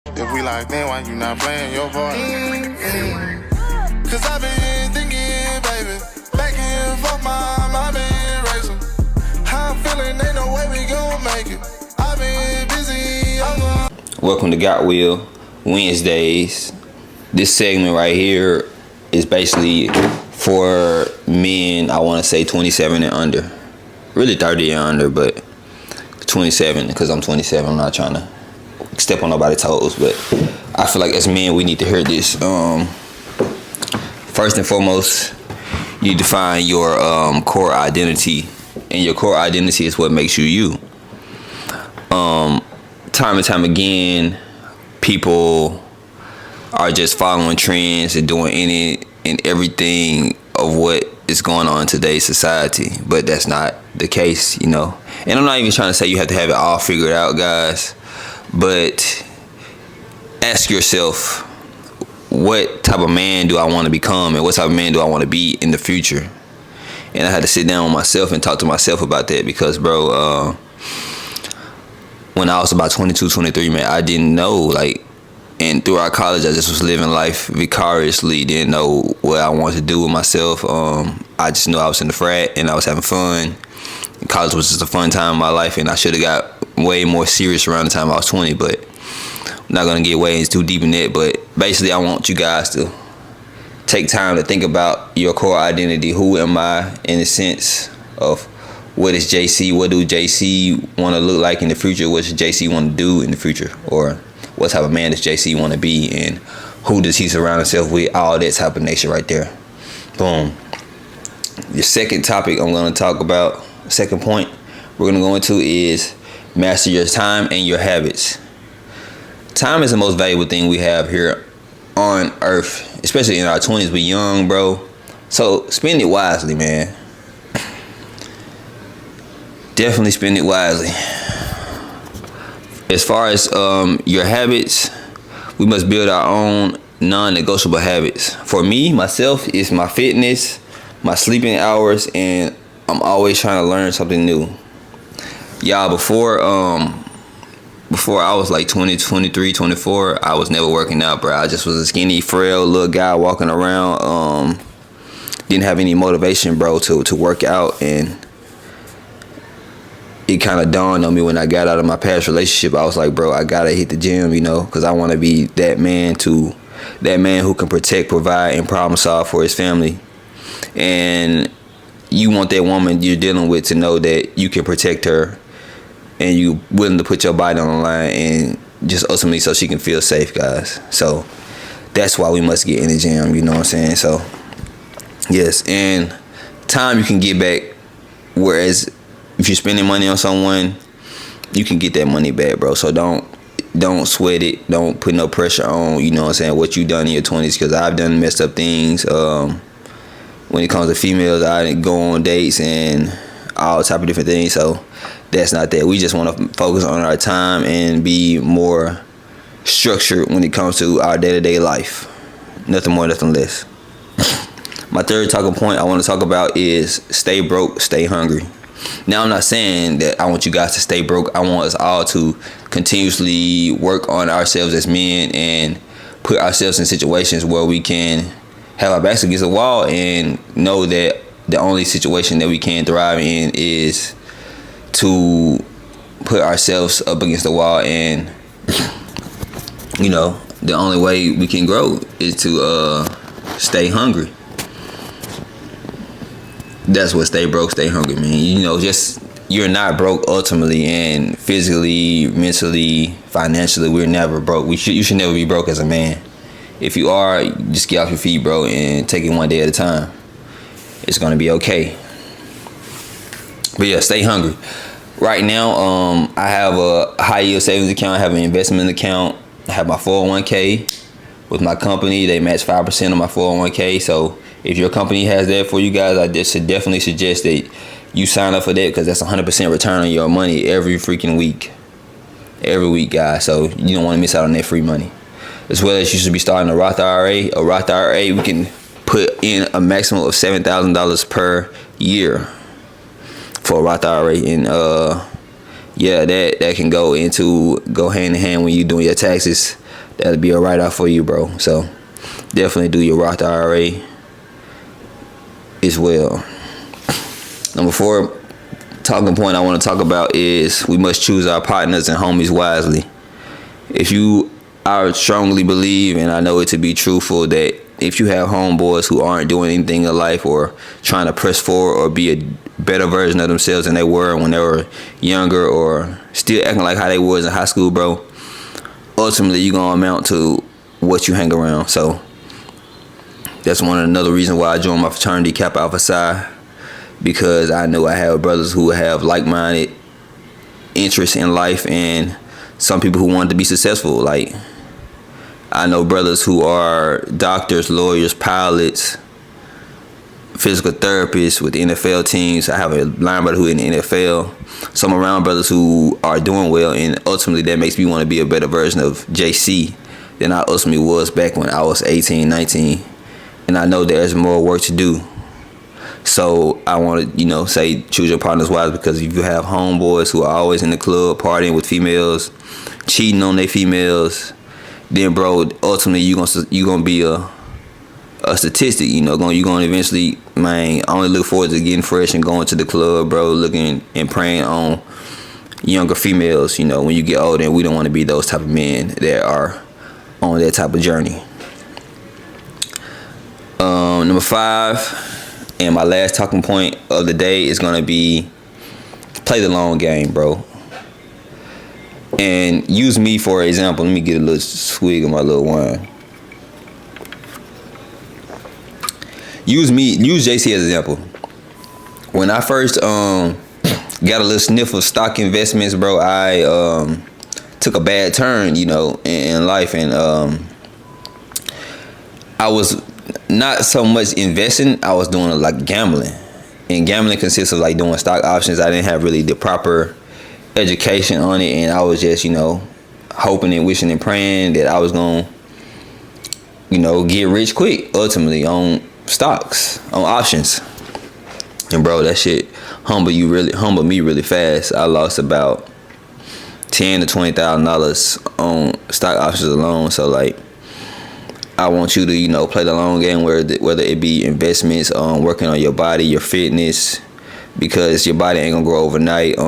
If we like, then why you not playing your part? Cause I've been thinking, baby, back and forth my mind been racing. How I'm feeling, ain't no way we gon' make it. I've been busy, Welcome to Got Will Wednesdays. This segment right here is basically for men, I want to say 27 and under. Really 30 and under, but 27 because I'm 27. I'm not trying to step on nobody's toes, but I feel like as men we need to hear this. First and foremost, you define your core identity, and your core identity is what makes you you. Time and time again, people are just following trends and doing any and everything of what is going on in today's society, but that's not the case, you know. And I'm not even trying to say you have to have it all figured out, guys, but ask yourself, what type of man do I want to become, and what type of man do I want to be in the future? And I had to sit down with myself and talk to myself about that because, bro, when I was about 22, 23, man, I didn't know, like, and throughout college, I just was living life vicariously, didn't know what I wanted to do with myself. I just knew I was in the frat and I was having fun. College was just a fun time in my life, and I should have got way more serious around the time I was 20, but I'm not going to get way too deep in that. But basically, I want you guys to take time to think about your core identity. Who am I in the sense of what is JC? What do JC want to look like in the future? What does JC want to do in the future? Or what type of man does JC want to be, and who does he surround himself with? All that type of nature right there. Boom. The second topic I'm going to talk about, second point we're going to go into is master your time and your habits. Time is the most valuable thing we have here on earth, especially in our 20s. We're young, bro. So spend it wisely, man. Definitely spend it wisely. As far as your habits, we must build our own non-negotiable habits. For me, myself, it's my fitness, my sleeping hours, and I'm always trying to learn something new. Y'all, before I was like 20, 23, 24, I was never working out, bro. I just was a skinny, frail little guy walking around. Didn't have any motivation, bro, to work out, and it kind of dawned on me when I got out of my past relationship. I was like, bro, I gotta hit the gym, you know, because I want to be that man who can protect, provide, and problem solve for his family. And you want that woman you're dealing with to know that you can protect her, and you willing to put your body on the line, and just ultimately so she can feel safe, guys. So that's why we must get in the gym, you know what I'm saying? So yes, and time you can get back, whereas if you're spending money on someone, you can get that money back, bro. So don't sweat it. Don't put no pressure on, you know what I'm saying, what you done in your 20s, because I've done messed up things. When it comes to females, I didn't go on dates and all type of different things. So that's not that. We just want to focus on our time and be more structured when it comes to our day-to-day life. Nothing more, nothing less. My third talking point I want to talk about is stay broke, stay hungry. Now, I'm not saying that I want you guys to stay broke. I want us all to continuously work on ourselves as men and put ourselves in situations where we can have our backs against the wall and know that the only situation that we can thrive in is to put ourselves up against the wall, and you know, the only way we can grow is to stay hungry. That's what stay broke, stay hungry, man. You know, just you're not broke ultimately, and physically, mentally, financially, we're never broke. You should never be broke as a man. If you are, just get off your feet, bro, and take it one day at a time. It's gonna be okay. But yeah, stay hungry. Right now, I have a high yield savings account. I have an investment account. I have my 401k with my company. They match 5% of my 401k. So if your company has that for you guys, I just should definitely suggest that you sign up for that, because that's 100% return on your money every freaking week. Every week, guys. So you don't want to miss out on that free money. As well as you should be starting a Roth IRA. A Roth IRA, we can put in a maximum of $7,000 per year for a Roth IRA, and yeah, that can go hand in hand when you're doing your taxes. that'll be a write-off for you, bro. So definitely do your Roth IRA as well. Number 4 talking point I want to talk about is we must choose our partners and homies wisely. If you I strongly believe, and I know it to be truthful, that if you have homeboys who aren't doing anything in life or trying to press forward or be a better version of themselves than they were when they were younger or still acting like how they was in high school, bro, ultimately you're going to amount to what you hang around. So that's another reason why I joined my fraternity, Kappa Alpha Psi, because I know I have brothers who have like-minded interests in life and some people who want to be successful. Like, I know brothers who are doctors, lawyers, pilots, physical therapists with NFL teams. I have a line brother who in the NFL. So I'm around brothers who are doing well, and ultimately that makes me want to be a better version of JC than I ultimately was back when I was 18, 19. And I know there's more work to do. So I want to, say choose your partners wisely, because if you have homeboys who are always in the club partying with females, cheating on their females, then bro, ultimately you gonna be a statistic. You're gonna eventually, man. I only look forward to getting fresh and going to the club, bro, looking and preying on younger females. When you get older, and we don't want to be those type of men that are on that type of journey. Number 5, and my last talking point of the day is gonna be play the long game, bro. And use me for example. Let me get a little swig of my little wine. Use JC as an example. When I first got a little sniff of stock investments, bro, I took a bad turn, in life, and I was not so much investing. I was doing like gambling, and gambling consists of like doing stock options. I didn't have really the proper education on it, and I was just hoping and wishing and praying that I was gonna get rich quick ultimately on stocks, on options. And bro, that shit humbled me really fast. I lost about $10,000 to $20,000 on stock options alone. So like, I want you to play the long game, whether it be investments, working on your body, your fitness, because your body ain't gonna grow overnight.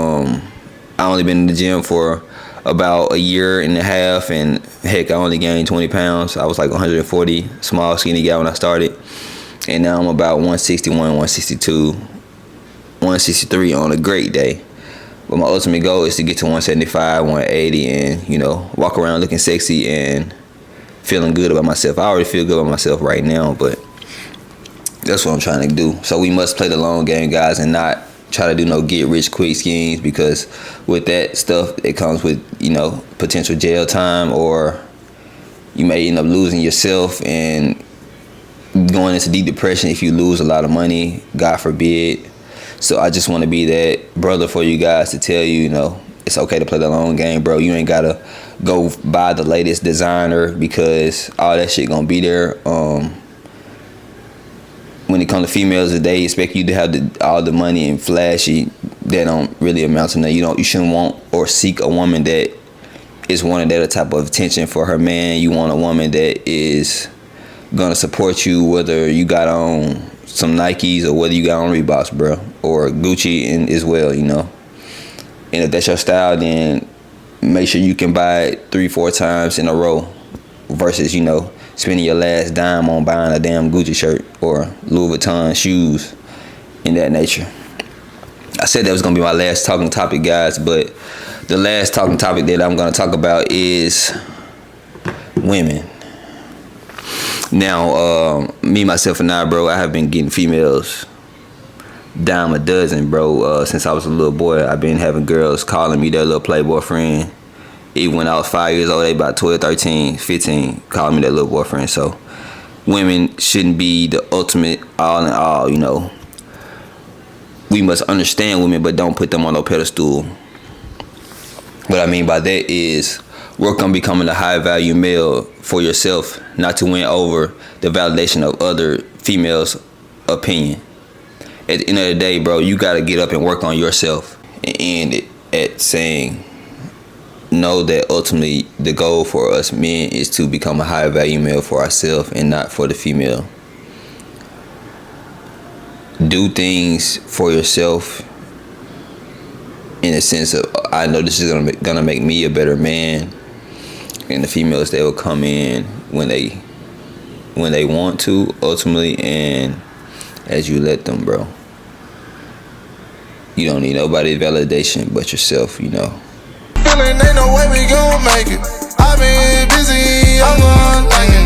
I only been in the gym for about a year and a half, and heck, I only gained 20 pounds. I was like 140, small, skinny guy when I started, and now I'm about 161, 162, 163 on a great day. But my ultimate goal is to get to 175, 180, and walk around looking sexy and feeling good about myself. I already feel good about myself right now, but that's what I'm trying to do. So we must play the long game, guys, and not try to do no get rich quick schemes, because with that stuff, it comes with potential jail time, or you may end up losing yourself and going into deep depression if you lose a lot of money, God forbid. So I just want to be that brother for you guys to tell you, it's okay to play the long game, bro. You ain't gotta go buy the latest designer, because all that shit gonna be there. When it comes to females, they expect you to have all the money and flashy. That don't really amount to nothing. You shouldn't want or seek a woman that is wanting that type of attention for her man. You want a woman that is gonna support you, whether you got on some Nikes or whether you got on Reeboks, bro, or Gucci as well. And if that's your style, then make sure you can buy it 3-4 times in a row, versus spending your last dime on buying a damn Gucci shirt or Louis Vuitton shoes in that nature. I said that was going to be my last talking topic, guys, but the last talking topic that I'm going to talk about is women. Now, me, myself, and I, bro, I have been getting females dime a dozen, bro. Since I was a little boy, I've been having girls calling me their little playboy friend. Even when I was 5 years old, they about 12, 13, 15, calling me their little boyfriend. So women shouldn't be the ultimate all in all, We must understand women, but don't put them on no pedestal. What I mean by that is work on becoming a high value male for yourself, not to win over the validation of other females' opinion. At the end of the day, bro, you got to get up and work on yourself and end it at saying know that ultimately the goal for us men is to become a high value male for ourselves and not for the female. Do things for yourself in a sense of, I know this is gonna make me a better man, and the females, they will come in when they want to ultimately, and as you let them, bro. You don't need nobody's validation but yourself, you know. Feeling ain't no way we gon' make it. I've been busy, I'm gone thinking.